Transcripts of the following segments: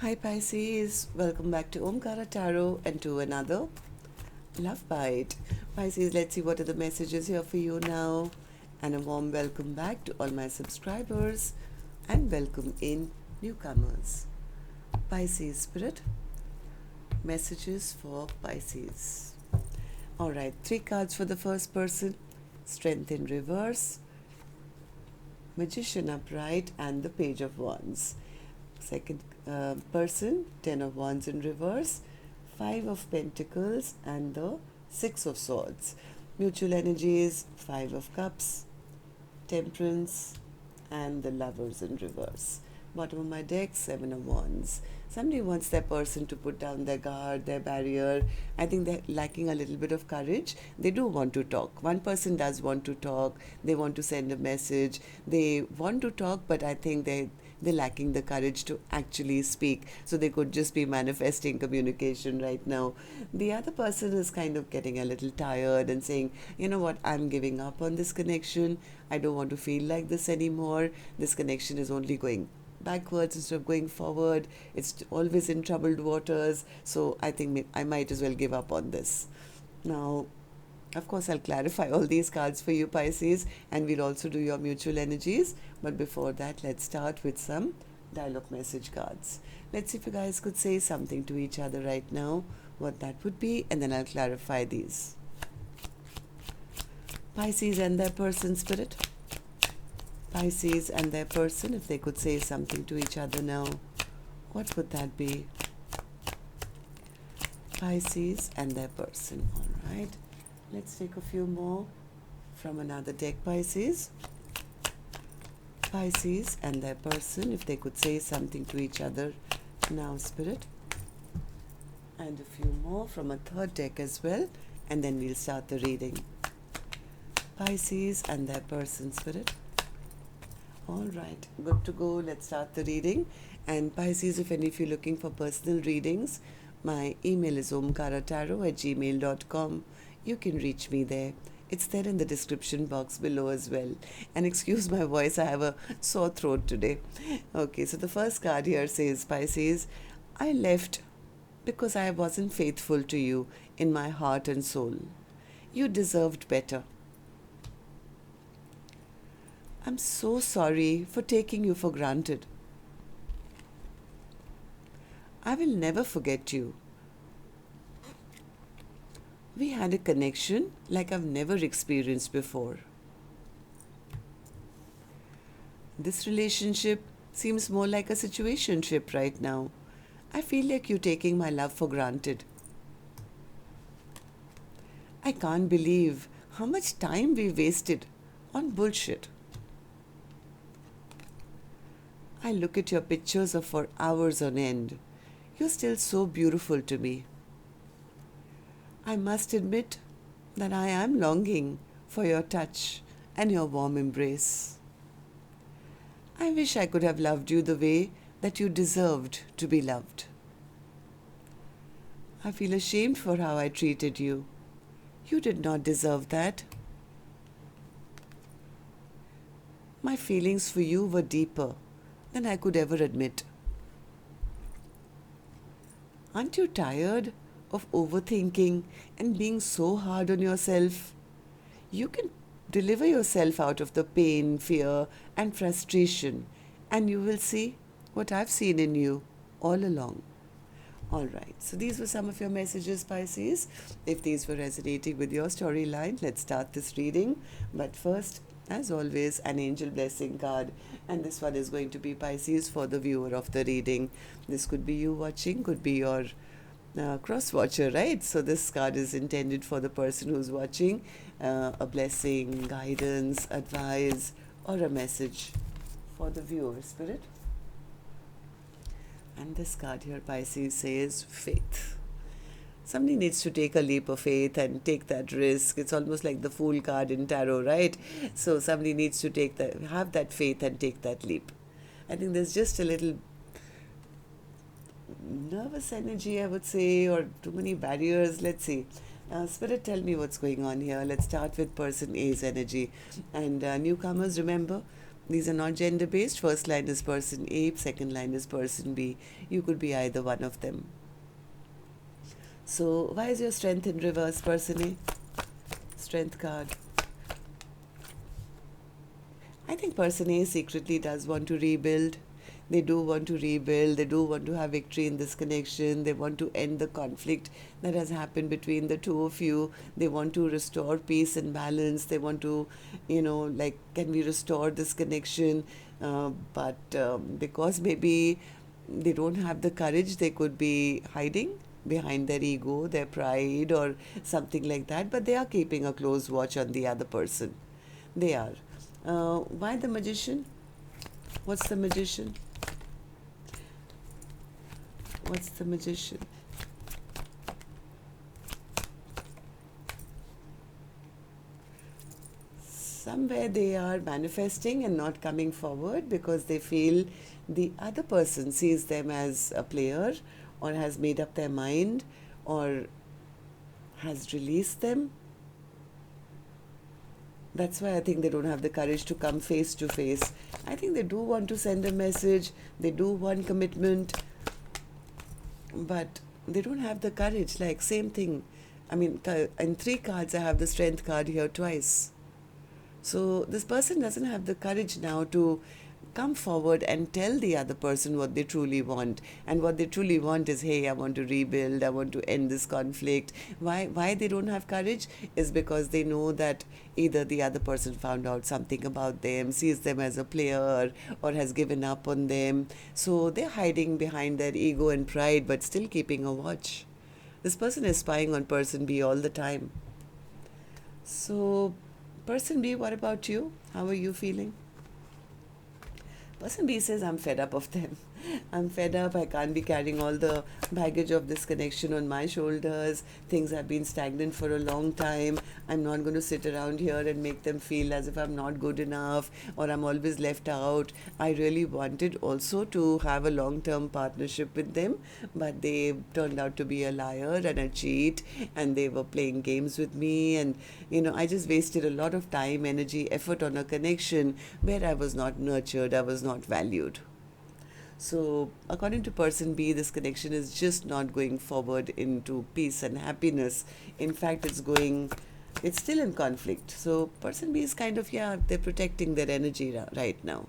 Hi Pisces, welcome back to Omkaratarot and to another Love Bite. Pisces, let's see what are the messages here for you now. And a warm welcome back to all my subscribers and welcome in newcomers. Pisces Spirit, messages for Pisces. Alright, 3 cards for the first person, Strength in reverse, Magician upright and the Page of Wands. Second person, 10 of Wands in reverse, 5 of Pentacles and the 6 of Swords. Mutual energies, 5 of Cups, Temperance and the Lovers in reverse. Bottom of my deck, 7 of Wands. Somebody wants their person to put down their guard, their barrier. I think they're lacking a little bit of courage. They do want to talk. One person does want to talk. They want to send a message. They want to talk, but I think they're lacking the courage to actually speak. So they could just be manifesting communication right now. The other person is kind of getting a little tired and saying, you know what, I'm giving up on this connection. I don't want to feel like this anymore. This connection is only going backwards instead of going forward. It's always in troubled waters. So I think I might as well give up on this. Now, of course, I'll clarify all these cards for you, Pisces, and we'll also do your mutual energies. But before that, let's start with some dialogue message cards. Let's see if you guys could say something to each other right now, what that would be, and then I'll clarify these. Pisces and their person, Spirit. Pisces and their person, if they could say something to each other now, what would that be? Pisces and their person. All right. Let's take a few more from another deck, Pisces. Pisces and their person, if they could say something to each other now, Spirit. And a few more from a third deck as well, and then we'll start the reading. Pisces and their person, Spirit. All right, good to go. Let's start the reading. And Pisces, if any of you are looking for personal readings, my email is omkaratarot@gmail.com. You can reach me there. It's there in the description box below as well. And excuse my voice, I have a sore throat today. Okay, so the first card here says, Pisces, I left because I wasn't faithful to you in my heart and soul. You deserved better. I'm so sorry for taking you for granted. I will never forget you. We had a connection like I've never experienced before. This relationship seems more like a situationship right now. I feel like you're taking my love for granted. I can't believe how much time we wasted on bullshit. I look at your pictures for hours on end. You're still so beautiful to me. I must admit that I am longing for your touch and your warm embrace. I wish I could have loved you the way that you deserved to be loved. I feel ashamed for how I treated you. You did not deserve that. My feelings for you were deeper than I could ever admit. Aren't you tired of overthinking and being so hard on yourself? You can deliver yourself out of the pain, fear, and frustration, and you will see what I've seen in you all along. All right, so these were some of your messages, Pisces. If these were resonating with your storyline, let's start this reading. But first, as always, an angel blessing card, and this one is going to be Pisces for the viewer of the reading. This could be you watching, could be your cross watcher, right? So this card is intended for the person who's watching, a blessing, guidance, advice, or a message for the viewer, Spirit. And this card here, Pisces, says faith. Somebody needs to take a leap of faith and take that risk. It's almost like the Fool card in tarot, right? So somebody needs to have that faith and take that leap. I think there's just a little nervous energy, I would say, or too many barriers. Let's see. Spirit, tell me what's going on here. Let's start with person A's energy. And newcomers, remember, These are not gender based. First line is person A, second line is person B. You could be either one of them. So why is your strength in reverse, person A? Strength card. I think person A secretly does want to rebuild. They do want to rebuild. They do want to have victory in this connection. They want to end the conflict that has happened between the two of you. They want to restore peace and balance. They want to, like, can we restore this connection? But because maybe they don't have the courage, they could be hiding behind their ego, their pride, or something like that. But they are keeping a close watch on the other person. They are. Why the Magician? What's the Magician? What's the Magician? Somewhere they are manifesting and not coming forward because they feel the other person sees them as a player, or has made up their mind, or has released them. That's why I think they don't have the courage to come face to face. I think they do want to send a message, they do want commitment, but they don't have the courage. Like, same thing. I mean, in 3 cards, I have the strength card here twice. So this person doesn't have the courage now to come forward and tell the other person what they truly want. And what they truly want is, hey, I want to rebuild, I want to end this conflict. Why they don't have courage is because they know that either the other person found out something about them, sees them as a player, or has given up on them. So they're hiding behind their ego and pride, but still keeping a watch. This person is spying on person B all the time. So person B, what about you? How are you feeling? Person B says, I'm fed up of them. I'm fed up. I can't be carrying all the baggage of this connection on my shoulders. Things have been stagnant for a long time. I'm not going to sit around here and make them feel as if I'm not good enough, or I'm always left out. I really wanted also to have a long-term partnership with them, but they turned out to be a liar and a cheat, and they were playing games with me. And, I just wasted a lot of time, energy, effort on a connection where I was not nurtured, I was not valued. So according to person B, this connection is just not going forward into peace and happiness. In fact, it's still in conflict. So person B is kind of, they're protecting their energy right now.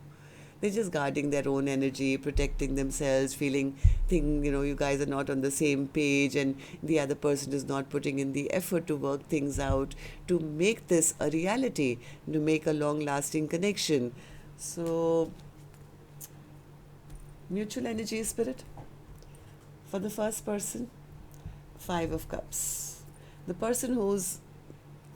They're just guarding their own energy, protecting themselves, you guys are not on the same page, and the other person is not putting in the effort to work things out, to make this a reality, to make a long-lasting connection. So mutual energy, spirit. For the first person, 5 of Cups. The person who's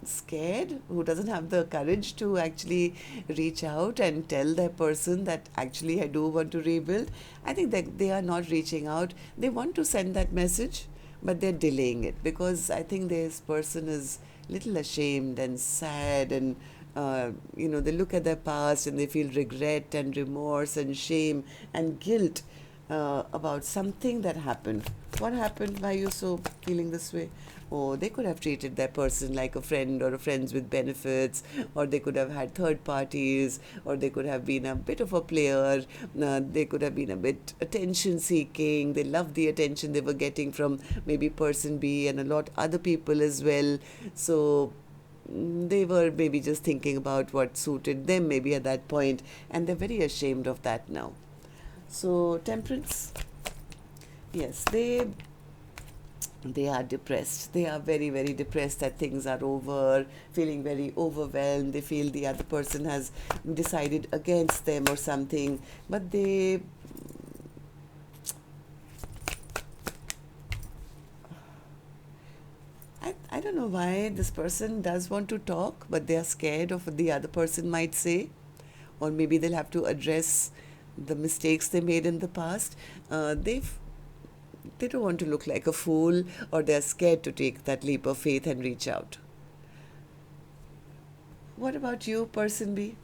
scared, who doesn't have the courage to actually reach out and tell their person that actually I do want to rebuild. I think that they are not reaching out. They want to send that message, but they're delaying it because I think this person is little ashamed and sad, and they look at their past and they feel regret and remorse and shame and guilt about something that happened. What happened? Why are you so feeling this way? Oh, they could have treated that person like a friend or a friends with benefits, or they could have had third parties, or they could have been a bit of a player, they could have been a bit attention seeking. They loved the attention they were getting from maybe person B and a lot other people as well. So they were maybe just thinking about what suited them maybe at that point, and they're very ashamed of that now. So Temperance, yes, they are depressed. They are very, very depressed that things are over, feeling very overwhelmed. They feel the other person has decided against them or something, but I don't know why this person does want to talk, but they are scared of what the other person might say, or maybe they'll have to address the mistakes they made in the past. They don't want to look like a fool, or they're scared to take that leap of faith and reach out. What about you, person B?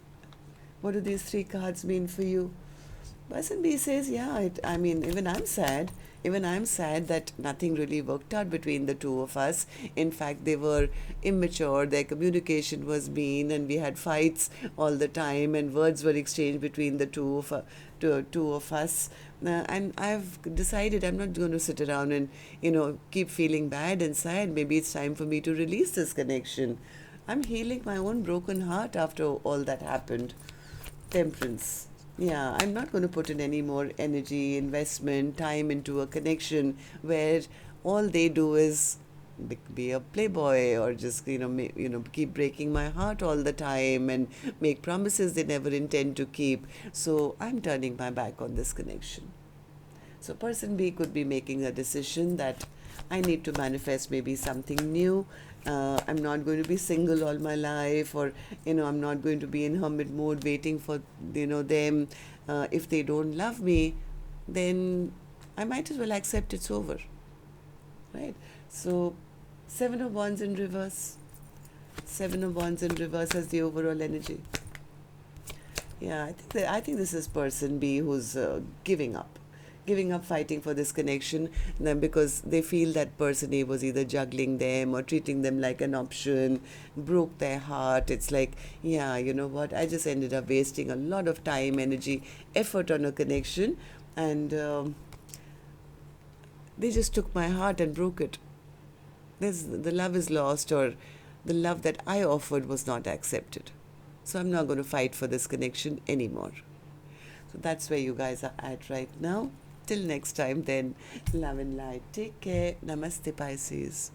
What do these 3 cards mean for you? Person B says, yeah, I mean, even I'm sad. Even I'm sad that nothing really worked out between the two of us. In fact, they were immature, their communication was mean, and we had fights all the time, and words were exchanged between the two of us. And I've decided I'm not going to sit around and, keep feeling bad inside. Maybe it's time for me to release this connection. I'm healing my own broken heart after all that happened. Temperance. Yeah, I'm not going to put in any more energy, investment, time into a connection where all they do is be a playboy, or just keep breaking my heart all the time and make promises they never intend to keep. So I'm turning my back on this connection. So person B could be making a decision that I need to manifest maybe something new. I'm not going to be single all my life, or I'm not going to be in hermit mode waiting for them. If they don't love me, then I might as well accept it's over, right? So 7 of Wands in reverse. 7 of Wands in reverse as the overall energy. Yeah, I think this is person B who's giving up fighting for this connection, then, because they feel that person A was either juggling them or treating them like an option, broke their heart. It's like, yeah, you know what, I just ended up wasting a lot of time, energy, effort on a connection, and they just took my heart and broke it. The love is lost, or the love that I offered was not accepted. So I'm not going to fight for this connection anymore. So that's where you guys are at right now. Till next time then, love and light. Take care. Namaste, Pisces.